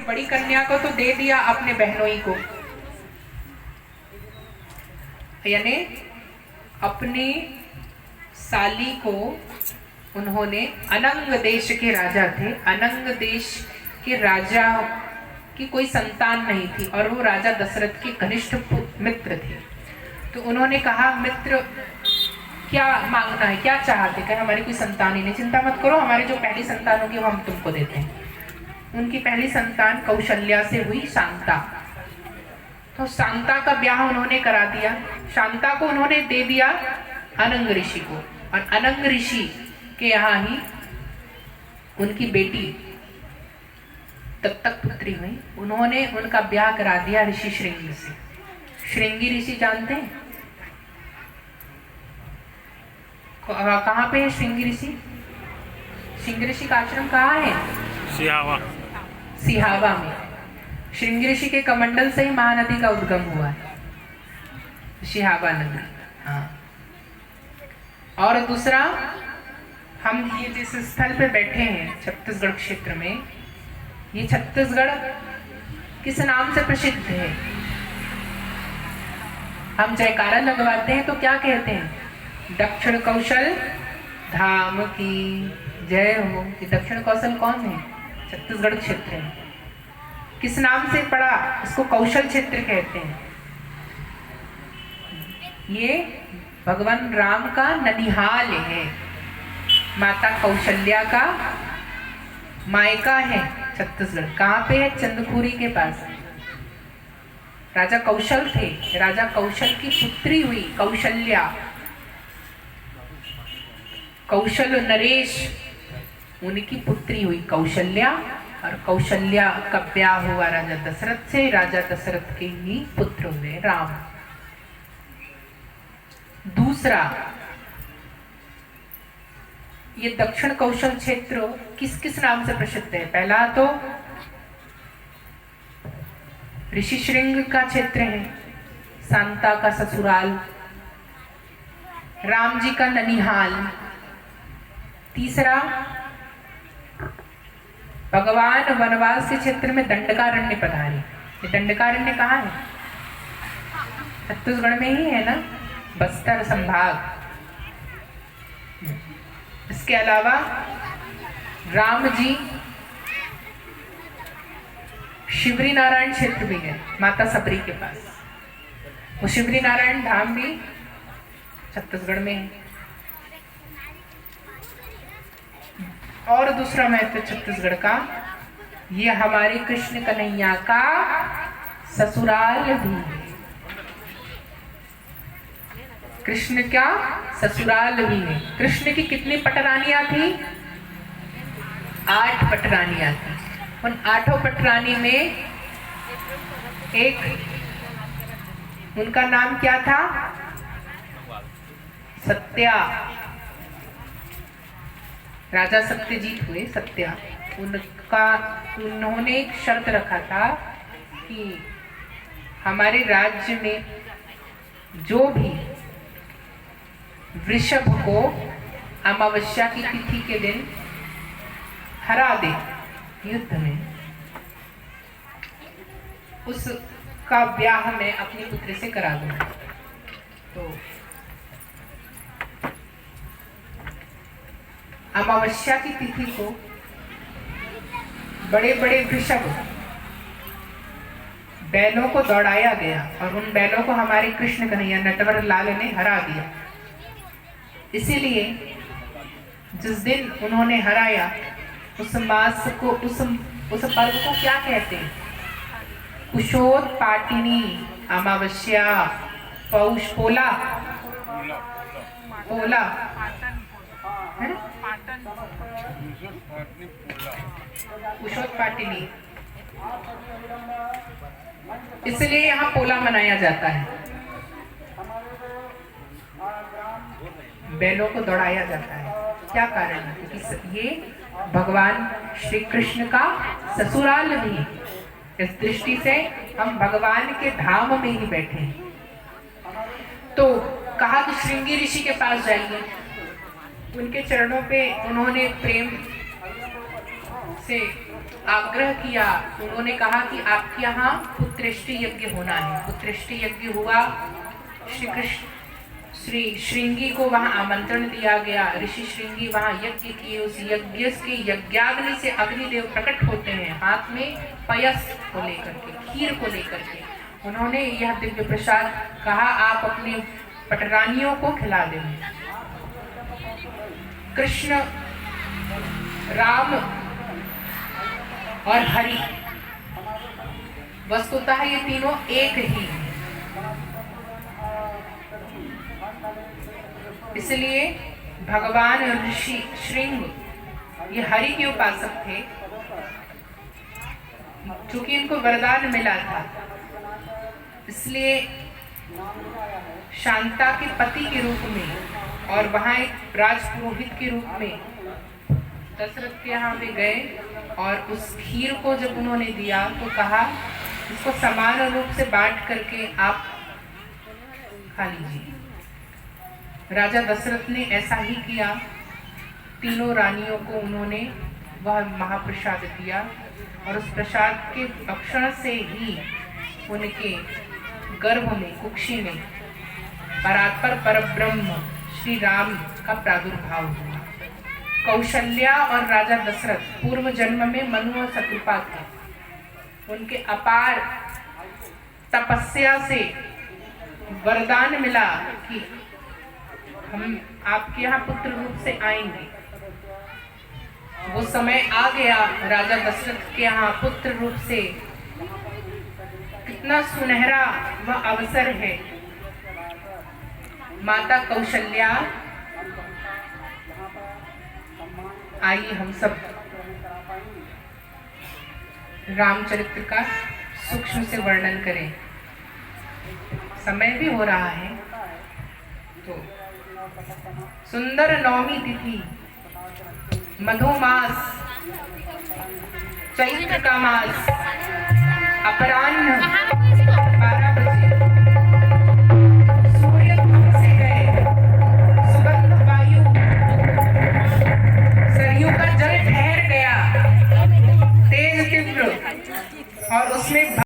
बड़ी कन्या को तो दे दिया अपने बहनोई को, यानी अपनी साली को उन्होंने, अनंग देश के राजा थे, अनंग देश के राजा की कोई संतान नहीं थी और वो राजा दशरथ के घनिष्ठ मित्र थे। तो उन्होंने कहा, मित्र क्या मांगना है, क्या चाहते? कहे हमारी कोई संतान ही नहीं। चिंता मत करो, हमारी जो पहली संतान होगी वो हम तुमको देते हैं। उनकी पहली संतान कौशल्या से हुई, शांता। तो शांता का ब्याह उन्होंने करा दिया। शांता को उन्होंने दे दिया अनंग ऋषि को, और अनंग ऋषि के यहाँ ही उनकी बेटी दत्तक पुत्री हुई। उन्होंने उनका ब्याह करा दिया ऋषि श्रृंगी से। श्रृंगी ऋषि जानते हैं कहाँ पे है श्रृंगी ऋषि? श्रृंगी ऋषि का आश्रम कहाँ है? सिहावा। सिहावा में। श्रृंगी ऋषि के कमंडल से ही महानदी का उद्गम हुआ है, सिहावा नदी। हाँ। और दूसरा, हम ये जिस स्थल पे बैठे हैं छत्तीसगढ़ क्षेत्र में, ये छत्तीसगढ़ किस नाम से प्रसिद्ध है? हम जयकारा लगवाते हैं तो क्या कहते हैं? दक्षिण कौशल धाम की जय हो। ये दक्षिण कौशल कौन है? छत्तीसगढ़ क्षेत्र है। किस नाम से पड़ा? इसको कौशल क्षेत्र कहते हैं। ये भगवान राम का ननिहाल है, माता कौशल्या का मायका है छत्तीसगढ़। कहाँ पे है? चंदखुरी के पास। राजा कौशल थे, राजा कौशल की पुत्री हुई कौशल्या। कौशल नरेश उनकी पुत्री हुई कौशल्या, और कौशल्या का ब्याह हुआ राजा दशरथ से। राजा दशरथ के ही पुत्र हुए राम। दूसरा, ये दक्षिण कौशल क्षेत्र किस किस नाम से प्रसिद्ध है? पहला तो ऋषि श्रृंग का क्षेत्र है, शांता का ससुराल, राम जी का ननिहाल। तीसरा, भगवान वनवास के क्षेत्र में दंडकारण्य पधारे। ये दंडकारण्य कहाँ है? छत्तीसगढ़ में ही है ना, बस्तर संभाग। इसके अलावा राम जी शिवरी नारायण क्षेत्र भी है, माता सबरी के पास। वो शिवरी नारायण धाम भी छत्तीसगढ़ में है। और दूसरा महत्व छत्तीसगढ़ का, ये हमारे कृष्ण कन्हैया का ससुराल भी है। कृष्ण का ससुराल भी है। कृष्ण की कितनी पटरानियां थी? 8 पटरानियां थी। उन 8 पटरानी में एक, उनका नाम क्या था? सत्या। राजा सत्यजीत हुए, सत्या। उन्होंने एक शर्त रखा था कि हमारे राज्य में जो भी वृषभ को अमावस्या की तिथि के दिन हरा दे युद्ध में, उसका ब्याह मैं अपनी पुत्री से करा दूंगा। तो अमावस्या की तिथि को बड़े बड़े वृषभ बैलों को दौड़ाया गया और उन बैलों को हमारे कृष्ण कन्हैया नटवर लाल ने हरा दिया। इसीलिए जिस दिन उन्होंने हराया, उस मास को, उस पर्व को क्या कहते हैं? कुशोत्पाटिनी अमावस्या। पौष, पोला, पोला है, कुशोत्पाटिनी। इसलिए यहाँ पोला मनाया जाता है, बैलों को दौड़ाया जाता है। क्या कारण है? क्योंकि ये भगवान श्री कृष्ण का ससुराल भी है। इस दृष्टि से हम भगवान के धाम में ही बैठे हैं। तो कहा कि श्रृंगी ऋषि के पास जाइए, उनके चरणों पे उन्होंने प्रेम से आग्रह किया। उन्होंने कहा कि आपके यहाँ पुत्रेष्टि यज्ञ होना है। पुत्रेष्टि यज्ञ हुआ। श्री कृष्ण श्री श्रृंगी को वहां आमंत्रण दिया गया। ऋषि श्रृंगी वहां यज्ञ किए। उस यज्ञ के यज्ञाग्नि से अग्निदेव प्रकट होते हैं, हाथ में पयस को लेकर के, खीर को लेकर के। उन्होंने यह दिव्य प्रसाद कहा आप अपनी पटरानियों को खिला देंगे। कृष्ण, राम और हरि, वस्तुतः ये तीनों एक ही हैं। इसलिए भगवान ऋषि श्रृंग ये हरि के उपासक थे, क्योंकि इनको वरदान मिला था। इसलिए शांता के पति के रूप में और वहां एक राजपुरोहित के रूप में दशरथ के यहाँ पे गए और उस खीर को जब उन्होंने दिया तो कहा इसको समान रूप से बांट करके आप खा लीजिए। राजा दशरथ ने ऐसा ही किया। तीनों रानियों को उन्होंने वह महाप्रसाद दिया और उस प्रसाद के भक्षण से ही उनके गर्भ में, कुक्षी में परात्पर परब्रह्म श्री राम का प्रादुर्भाव हुआ। कौशल्या और राजा दशरथ पूर्व जन्म में मनु और शत्रुपा थे। उनके अपार तपस्या से वरदान मिला कि हम आपके यहाँ पुत्र रूप से आएंगे। वो समय आ गया। राजा दशरथ के यहाँ पुत्र रूप से कितना सुनहरा वह अवसर है। माता कौशल्या, आइए हम सब रामचरित्र का सूक्ष्म से वर्णन करें। समय भी हो रहा है तो सुंदर नवमी तिथि, मधुमास, चैत्र का मास, अपराह्न 12 बजे सूर्य से गए, सुगंध वायु, सरयू का जल ठहर गया तेज तीव्र और उसमें